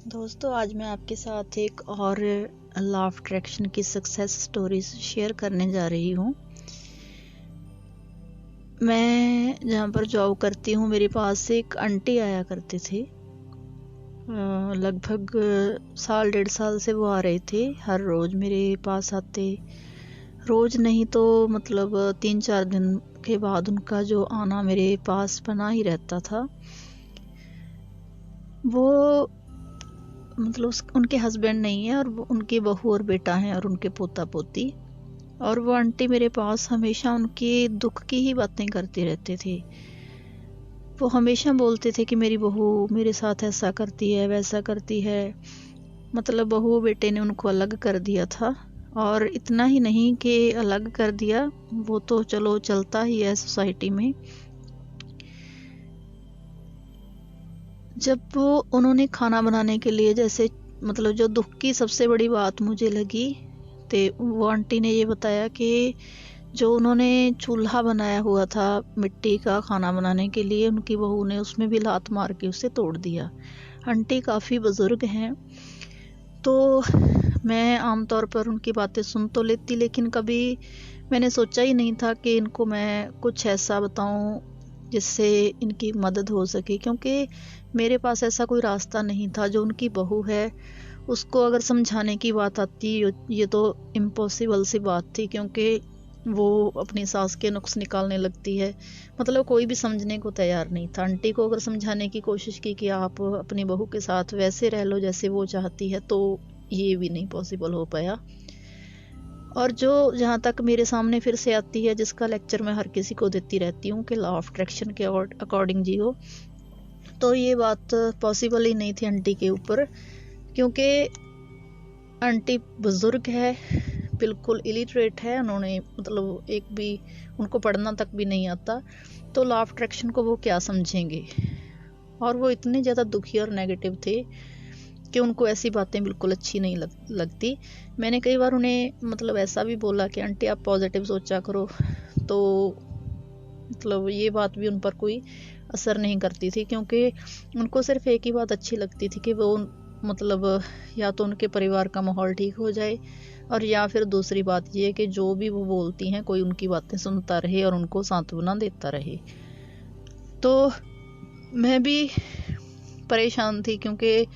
दोस्तों, आज मैं आपके साथ एक और लॉ ऑफ अट्रैक्शन की सक्सेस स्टोरीज शेयर करने जा रही हूँ। मैं जहाँ पर जॉब करती हूँ, मेरे पास एक आंटी आया करते थे। लगभग साल 1.5 साल से वो आ रहे थे। हर रोज़ मेरे पास आते, रोज़ नहीं तो मतलब 3-4 दिन के बाद उनका जो आना मेरे पास बना ही रहता था। वो मतलब उनके हस्बैंड नहीं है और वो उनकी बहू और बेटा हैं और उनके पोता पोती। और वो आंटी मेरे पास हमेशा उनके दुख की ही बातें करते रहते थे। वो हमेशा बोलते थे कि मेरी बहू मेरे साथ ऐसा करती है, वैसा करती है। मतलब बहू बेटे ने उनको अलग कर दिया था। और इतना ही नहीं कि अलग कर दिया, वो तो चलो चलता ही है सोसाइटी में। जब वो उन्होंने खाना बनाने के लिए, जैसे मतलब जो दुख की सबसे बड़ी बात मुझे लगी, तो वो आंटी ने ये बताया कि जो उन्होंने चूल्हा बनाया हुआ था मिट्टी का खाना बनाने के लिए, उनकी बहू ने उसमें भी लात मार के उसे तोड़ दिया। आंटी काफ़ी बुज़ुर्ग हैं, तो मैं आमतौर पर उनकी बातें सुन तो लेती, लेकिन कभी मैंने सोचा ही नहीं था कि इनको मैं कुछ ऐसा बताऊं जिससे इनकी मदद हो सके, क्योंकि मेरे पास ऐसा कोई रास्ता नहीं था। जो उनकी बहू है उसको अगर समझाने की बात आती, ये तो इम्पॉसिबल सी बात थी, क्योंकि वो अपनी सास के नुक्स निकालने लगती है। मतलब कोई भी समझने को तैयार नहीं था। आंटी को अगर समझाने की कोशिश की कि आप अपनी बहू के साथ वैसे रह लो जैसे वो चाहती है, तो ये भी नहीं पॉसिबल हो पाया। और जो जहाँ तक मेरे सामने फिर से आती है, जिसका लेक्चर मैं हर किसी को देती रहती हूँ कि लॉ ऑफ अट्रैक्शन के अकॉर्डिंग जियो, तो ये बात पॉसिबल ही नहीं थी आंटी के ऊपर, क्योंकि आंटी बुजुर्ग है, बिल्कुल इलिटरेट है। उन्होंने मतलब एक भी उनको पढ़ना तक भी नहीं आता, तो लॉ ऑफ अट्रैक्शन को वो क्या समझेंगे। और वो इतने ज़्यादा दुखी और नेगेटिव थे कि उनको ऐसी बातें बिल्कुल अच्छी नहीं लगती। मैंने कई बार उन्हें मतलब ऐसा भी बोला कि आंटी आप पॉजिटिव सोचा करो, तो मतलब ये बात भी उन पर कोई असर नहीं करती थी, क्योंकि उनको सिर्फ एक ही बात अच्छी लगती थी कि वो मतलब या तो उनके परिवार का माहौल ठीक हो जाए, और या फिर दूसरी बात ये कि जो भी वो बोलती हैं कोई उनकी बातें सुनता रहे और उनको सांत्वना देता रहे। तो मैं भी परेशान थी, क्योंकि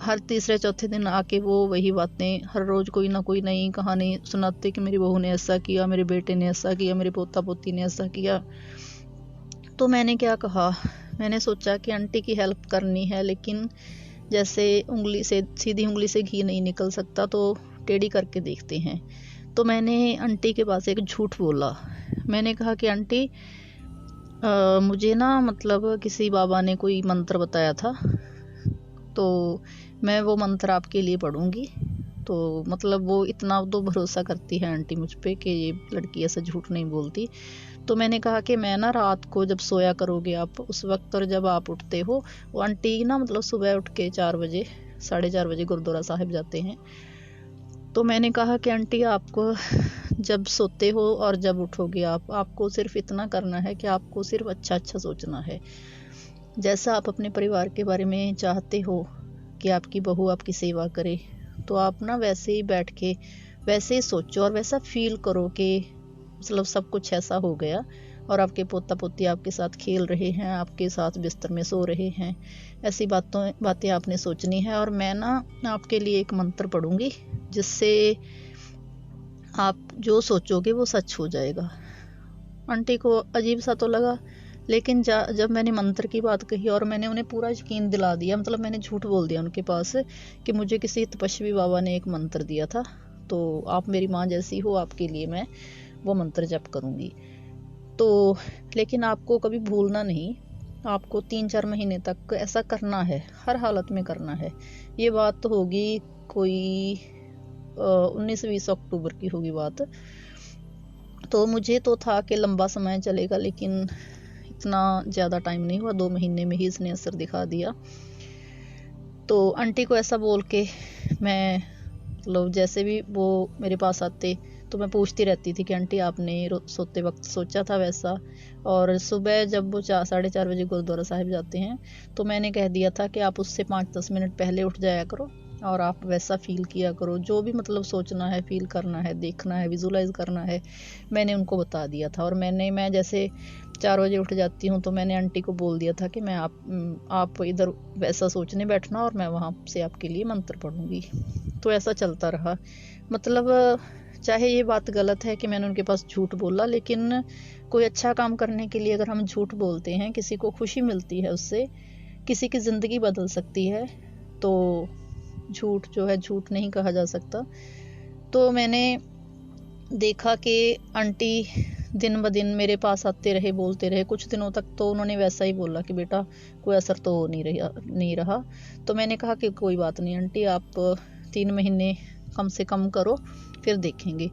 हर तीसरे चौथे दिन आके वो वही बातें, हर रोज़ कोई ना कोई नई कहानी सुनाते कि मेरी बहू ने ऐसा किया, मेरे बेटे ने ऐसा किया, मेरे पोता पोती ने ऐसा किया। तो मैंने क्या कहा, मैंने सोचा कि आंटी की हेल्प करनी है, लेकिन जैसे उंगली से, सीधी उंगली से घी नहीं निकल सकता, तो टेढ़ी करके देखते हैं। तो मैंने आंटी के पास एक झूठ बोला। मैंने कहा कि आंटी मुझे ना मतलब किसी बाबा ने कोई मंत्र बताया था, तो मैं वो मंत्र आपके लिए पढ़ूंगी। तो मतलब वो इतना तो भरोसा करती है आंटी मुझ पे कि ये लड़की ऐसा झूठ नहीं बोलती। तो मैंने कहा कि मैं ना रात को जब सोया करोगे आप, उस वक्त और जब आप उठते हो, वो आंटी ना मतलब सुबह उठ के 4 बजे 4:30 बजे गुरुद्वारा साहिब जाते हैं। तो मैंने कहा कि आंटी आपको जब सोते हो और जब उठोगे आपको सिर्फ इतना करना है कि आपको सिर्फ अच्छा अच्छा सोचना है। जैसा आप अपने परिवार के बारे में चाहते हो कि आपकी बहू आपकी सेवा करे, तो आप ना वैसे ही बैठ के वैसे ही सोचो और वैसा फील करो कि मतलब सब कुछ ऐसा हो गया और आपके पोता पोती आपके साथ खेल रहे हैं, आपके साथ बिस्तर में सो रहे हैं। ऐसी बातें आपने सोचनी है, और मैं ना आपके लिए एक मंत्र पढ़ूंगी जिससे आप जो सोचोगे वो सच हो जाएगा। आंटी को अजीब सा तो लगा, लेकिन जब मैंने मंत्र की बात कही और मैंने उन्हें पूरा यकीन दिला दिया, मतलब मैंने झूठ बोल दिया उनके पास कि मुझे किसी तपस्वी बाबा ने एक मंत्र दिया था, तो आप मेरी माँ जैसी हो, आपके लिए मैं वो मंत्र जप करूँगी। तो लेकिन आपको कभी भूलना नहीं, आपको 3-4 महीने तक ऐसा करना है, हर हालत में करना है। ये बात तो होगी कोई 19-20 अक्टूबर की होगी बात। तो मुझे तो था कि लंबा समय चलेगा, लेकिन इतना ज़्यादा टाइम नहीं हुआ, 2 महीने में ही इसने असर दिखा दिया। तो आंटी को ऐसा बोल के मैं मतलब जैसे भी वो मेरे पास आते तो मैं पूछती रहती थी कि आंटी आपने सोते वक्त सोचा था वैसा। और सुबह जब वो 4-4:30 बजे गुरुद्वारा साहिब जाते हैं तो मैंने कह दिया था कि आप उससे 5-10 मिनट पहले उठ जाया करो और आप वैसा फील किया करो, जो भी मतलब सोचना है, फील करना है, देखना है, विजुलाइज करना है, मैंने उनको बता दिया था। और मैं जैसे 4 बजे उठ जाती हूँ तो मैंने आंटी को बोल दिया था कि मैं आप इधर वैसा सोचने बैठना और मैं वहाँ से आपके लिए मंत्र पढ़ूंगी। तो ऐसा चलता रहा। मतलब चाहे ये बात गलत है कि मैंने उनके पास झूठ बोला, लेकिन कोई अच्छा काम करने के लिए अगर हम झूठ बोलते हैं, किसी को खुशी मिलती है उससे, किसी की ज़िंदगी बदल सकती है, तो झूठ जो है झूठ नहीं कहा जा सकता। तो मैंने देखा कि आंटी दिन ब दिन मेरे पास आते रहे, बोलते रहे। कुछ दिनों तक तो उन्होंने वैसा ही बोला कि बेटा कोई असर तो नहीं रहा। तो मैंने कहा कि कोई बात नहीं आंटी, आप 3 महीने कम से कम करो, फिर देखेंगे।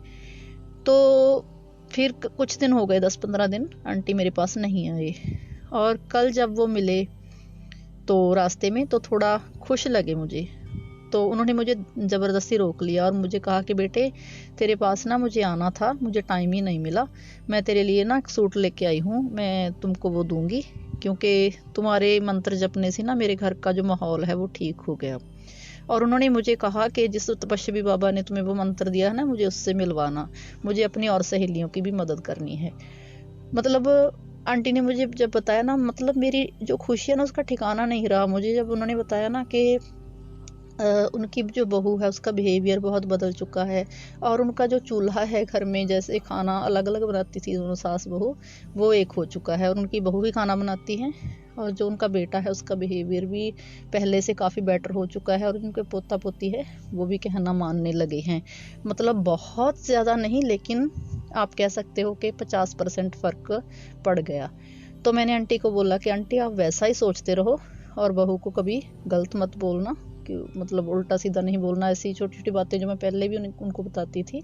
तो फिर कुछ दिन हो गए, 10-15 दिन आंटी मेरे पास नहीं आए। और कल जब वो मिले तो रास्ते में तो थोड़ा खुश लगे मुझे, तो उन्होंने मुझे ज़बरदस्ती रोक लिया और मुझे कहा कि बेटे तेरे पास ना मुझे आना था, मुझे टाइम ही नहीं मिला, मैं तेरे लिए ना एक सूट लेके आई हूँ, मैं तुमको वो दूंगी, क्योंकि तुम्हारे मंत्र जपने से ना मेरे घर का जो माहौल है वो ठीक हो गया। और उन्होंने मुझे कहा कि जिस तपस्वी बाबा ने तुम्हें वो मंत्र दिया है ना, मुझे उससे मिलवाना, मुझे अपनी और सहेलियों की भी मदद करनी है। मतलब आंटी ने मुझे जब बताया ना, मतलब मेरी जो खुशी है ना उसका ठिकाना नहीं रहा। मुझे जब उन्होंने बताया ना कि उनकी जो बहू है उसका बिहेवियर बहुत बदल चुका है, और उनका जो चूल्हा है घर में, जैसे खाना अलग अलग बनाती थी दोनों सास बहू, वो एक हो चुका है और उनकी बहू भी खाना बनाती है, और जो उनका बेटा है उसका बिहेवियर भी पहले से काफ़ी बेटर हो चुका है, और उनके पोता पोती है वो भी कहना मानने लगे हैं। मतलब बहुत ज़्यादा नहीं, लेकिन आप कह सकते हो कि 50% फ़र्क पड़ गया। तो मैंने आंटी को बोला कि आंटी आप वैसा ही सोचते रहो और बहू को कभी गलत मत बोलना, कि मतलब उल्टा सीधा नहीं बोलना। ऐसी छोटी छोटी बातें जो मैं पहले भी उनको बताती थी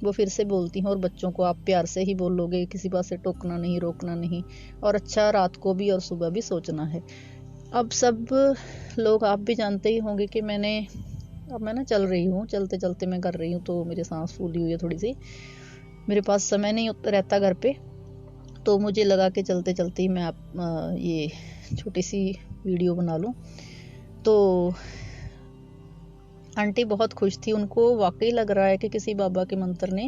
वो फिर से बोलती हूँ। और बच्चों को आप प्यार से ही बोलोगे, किसी बात से टोकना नहीं, रोकना नहीं, और अच्छा रात को भी और सुबह भी सोचना है। अब सब लोग आप भी जानते ही होंगे कि अब मैं ना चल रही हूँ, चलते चलते मैं कर रही हूँ, तो मेरी सांस फूली हुई है थोड़ी सी, मेरे पास समय नहीं रहता घर पे, तो मुझे लगा कि चलते चलते ही मैं ये छोटी सी वीडियो बना लूँ। तो आंटी बहुत खुश थी, उनको वाकई लग रहा है कि किसी बाबा के मंत्र ने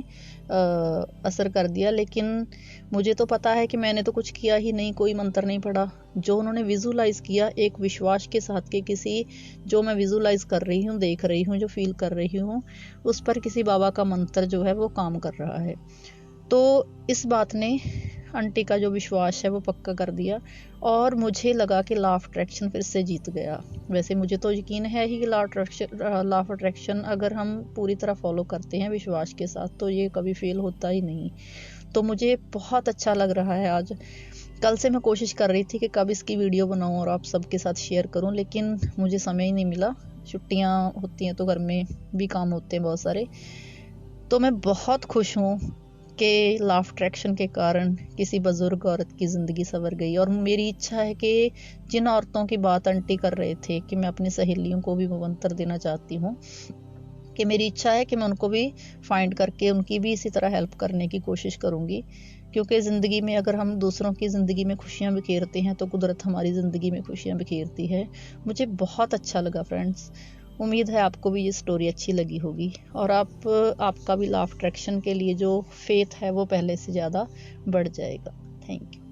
असर कर दिया। लेकिन मुझे तो पता है कि मैंने तो कुछ किया ही नहीं, कोई मंत्र नहीं पढ़ा। जो उन्होंने विजुलाइज किया एक विश्वास के साथ कि किसी, जो मैं विजुलाइज कर रही हूँ, देख रही हूँ, जो फील कर रही हूँ, उस पर किसी बाबा का मंत्र जो है वो काम कर रहा है। तो इस बात ने आंटी का जो विश्वास है वो पक्का कर दिया, और मुझे लगा कि लॉ ऑफ अट्रैक्शन फिर से जीत गया। वैसे मुझे तो यकीन है ही कि लॉ ऑफ अट्रैक्शन अगर हम पूरी तरह फॉलो करते हैं विश्वास के साथ तो ये कभी फेल होता ही नहीं। तो मुझे बहुत अच्छा लग रहा है आज। कल से मैं कोशिश कर रही थी कि कब इसकी वीडियो बनाऊं और आप सबके साथ शेयर करूं, लेकिन मुझे समय ही नहीं मिला। छुट्टियां होती हैं तो घर में भी काम होते हैं बहुत सारे। तो मैं बहुत खुश हूँ कि लॉ ऑफ अट्रैक्शन के कारण किसी बुजुर्ग औरत की ज़िंदगी संवर गई। और मेरी इच्छा है कि जिन औरतों की बात आंटी कर रहे थे कि मैं अपनी सहेलियों को भी मंत्र देना चाहती हूँ, कि मेरी इच्छा है कि मैं उनको भी फाइंड करके उनकी भी इसी तरह हेल्प करने की कोशिश करूँगी। क्योंकि ज़िंदगी में अगर हम दूसरों की ज़िंदगी में खुशियाँ बिखेरते हैं तो कुदरत हमारी ज़िंदगी में खुशियाँ बिखेरती है। मुझे बहुत अच्छा लगा फ्रेंड्स। उम्मीद है आपको भी ये स्टोरी अच्छी लगी होगी, और आपका भी लॉ ऑफ अट्रैक्शन के लिए जो फेथ है वो पहले से ज़्यादा बढ़ जाएगा। Thank you.